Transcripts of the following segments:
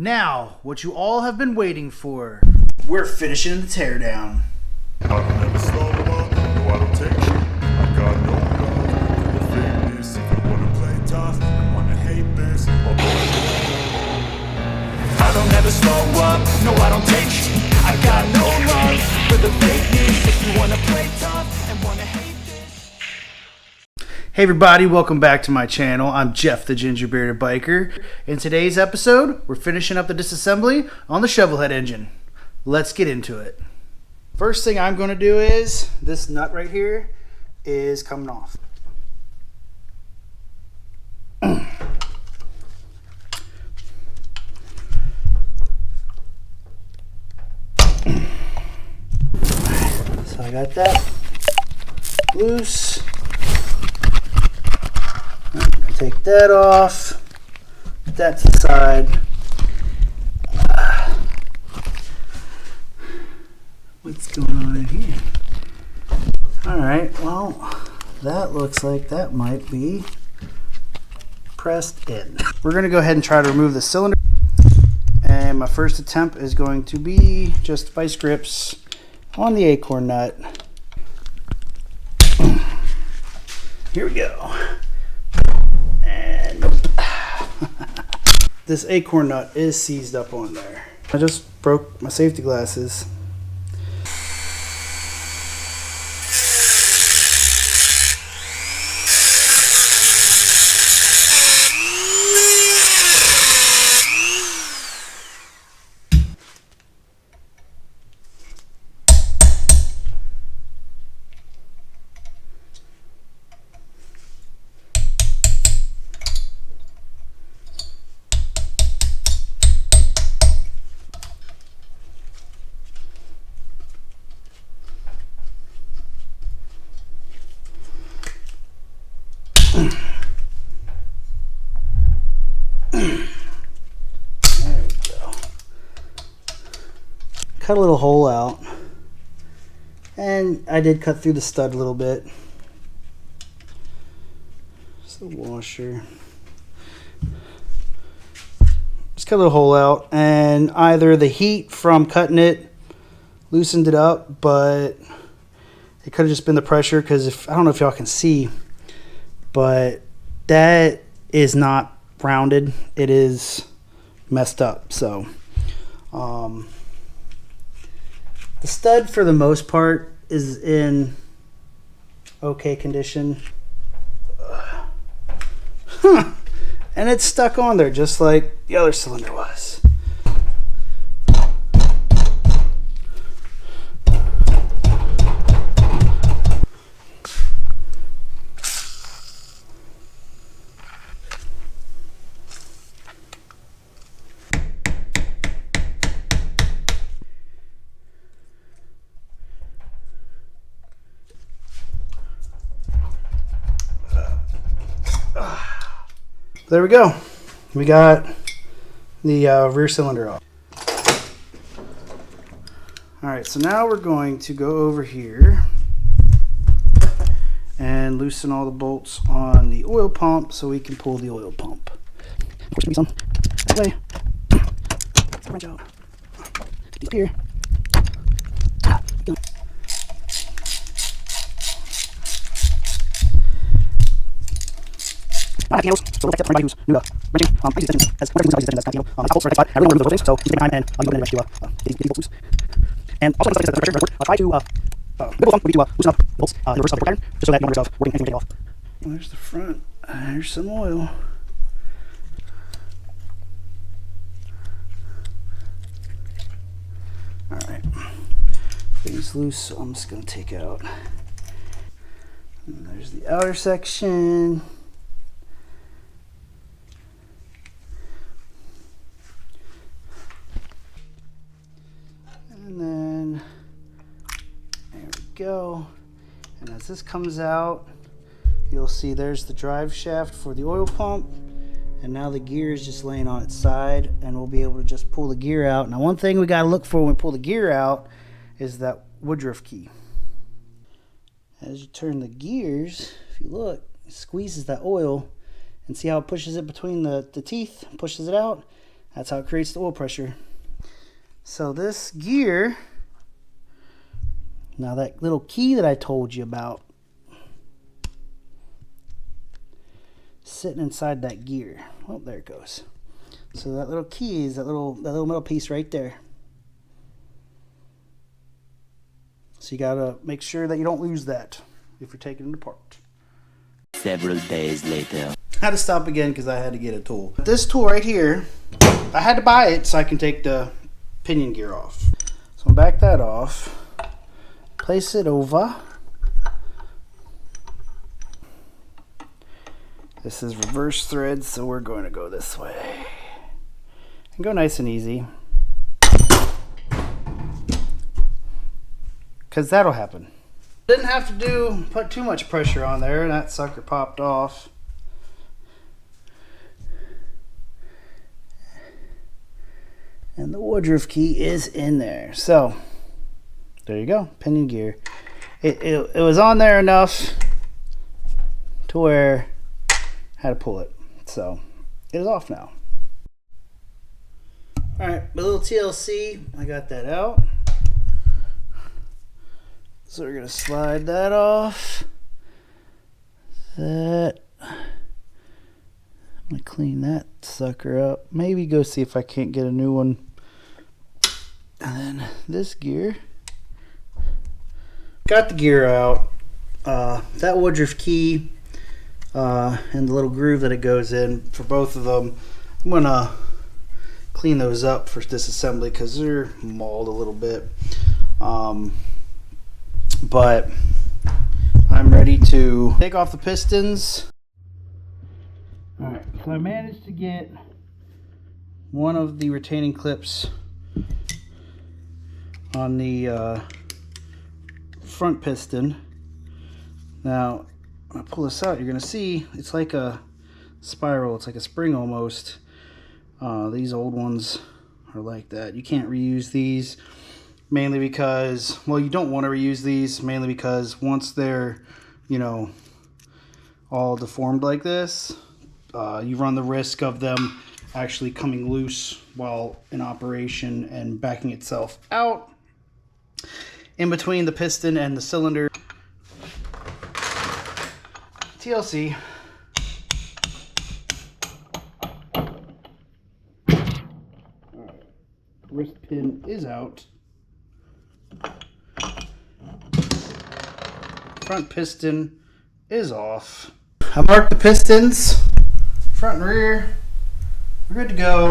Now, what you all have been waiting for. We're finishing the teardown. I don't ever slow up, no I don't take shit. I got no love for the fakeness. If you wanna play tough and wanna hate this, I'll go I don't ever slow up, no I don't take shit. I got no love for the fakeness. If you wanna play tough and wanna hate this. Hey everybody, welcome back to my channel. I'm Jeff the Ginger Bearded Biker. In today's episode, we're finishing up the disassembly on the Shovelhead engine. Let's get into it. First thing I'm going to do is, this nut right here is coming off. So I got that loose. I'm going to take that off. Put that to the side. What's going on in here? Alright, well, that looks like that might be pressed in. We're going to go ahead and try to remove the cylinder. And my first attempt is going to be just vice grips on the acorn nut. Here we go. And nope. This acorn nut is seized up on there. I just broke my safety glasses. There we go. Cut a little hole out, and I did cut through the stud a little bit. Just a washer. Just cut a little hole out, and either the heat from cutting it loosened it up, but it could have just been the pressure, because I don't know if y'all can see, but that is not rounded, it is messed up. So the stud for the most part is in okay condition. And it's stuck on there just like the other cylinder was. There we go. We got the rear cylinder off. Alright, so now we're going to go over here and loosen all the bolts on the oil pump so we can pull the oil pump. Push me some that way. Wrench out. These here. Go. I have candles, so we'll take that for anybody who's new to wrenching. I use this as one of the things I use this as kind of candle. I bolts for the next spot. I really want to remove those things, so keep it in mind, and I'll go in and to get these bolts loose. And also, like I said, the pressure, I'll try to, good one would be to loosen up the bolts in the reverse of the pattern, just so that you don't risk of working anything off. Well, there's the front. There's some oil. Alright. Things loose, so I'm just going to take out. And there's the outer section. And then there we go. And as this comes out, you'll see there's the drive shaft for the oil pump. And now the gear is just laying on its side, and we'll be able to just pull the gear out. Now, one thing we got to look for when we pull the gear out is that Woodruff key. As you turn the gears, if you look, it squeezes that oil, and see how it pushes it between the teeth, pushes it out. That's how it creates the oil pressure. So this gear, now that little key that I told you about, sitting inside that gear. Oh, there it goes. So that little key is that little metal piece right there. So you gotta make sure that you don't lose that if you're taking it apart. Several days later. I had to stop again because I had to get a tool. This tool right here, I had to buy it so I can take the pinion gear off. So I'll back that off, place it over. This is reverse thread, so we're going to go this way. And go nice and easy. Because that'll happen. Didn't have to put too much pressure on there, and that sucker popped off. And the woodruff key is in there. So, there you go, pinion gear. It was on there enough to where I had to pull it. So, it is off now. Alright, the little TLC, I got that out. So we're gonna slide that off. I'm gonna clean that sucker up. Maybe go see if I can't get a new one. And then this gear. Got the gear out. That woodruff key and the little groove that it goes in for both of them. I'm gonna clean those up for disassembly because they're mauled a little bit. But I'm ready to take off the pistons. Alright, so I managed to get one of the retaining clips on the front piston. Now, when I pull this out, you're going to see it's like a spiral. It's like a spring almost. These old ones are like that. You can't reuse these. Mainly because, well, you don't want to reuse these, mainly because once they're, you know, all deformed like this, you run the risk of them actually coming loose while in operation and backing itself out in between the piston and the cylinder. TLC. Alright, wrist pin is out. Front piston is off. I marked the pistons, front and rear. We're good to go.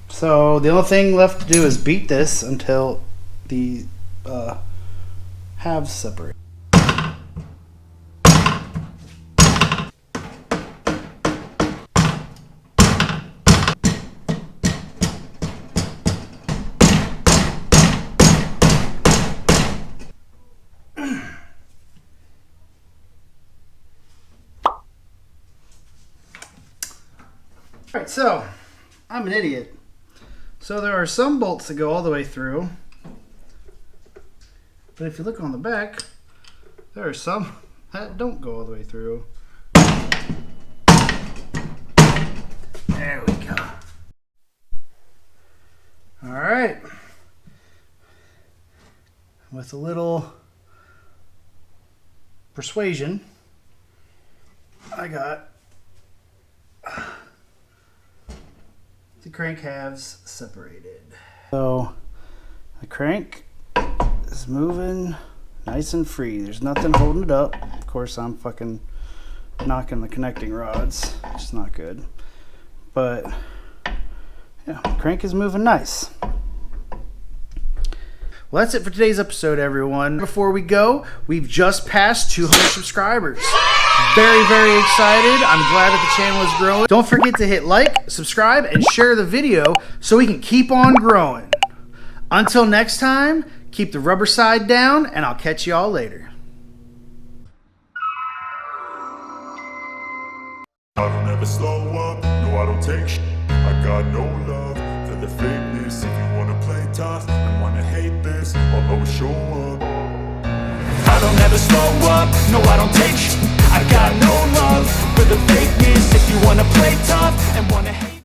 So the only thing left to do is beat this until the halves separate. Alright, so I'm an idiot. So there are some bolts that go all the way through. But if you look on the back, there are some that don't go all the way through. There we go. Alright. With a little persuasion, I got the crank halves separated. So the crank is moving nice and free. There's nothing holding it up. Of course, I'm fucking knocking the connecting rods. It's not good. But yeah, the crank is moving nice. Well, that's it for today's episode, everyone. Before we go, we've just passed 200 subscribers. Very, very excited. I'm glad that the channel is growing. Don't forget to hit like, subscribe, and share the video so we can keep on growing. Until next time, keep the rubber side down, and I'll catch y'all later. I don't ever slow up, no I don't take shit. I got no love for the fakeness. If you wanna play tough and wanna hate this, I'll always show up. I don't ever slow up, no I don't take shit. I got no love for the fakeness. If you wanna play tough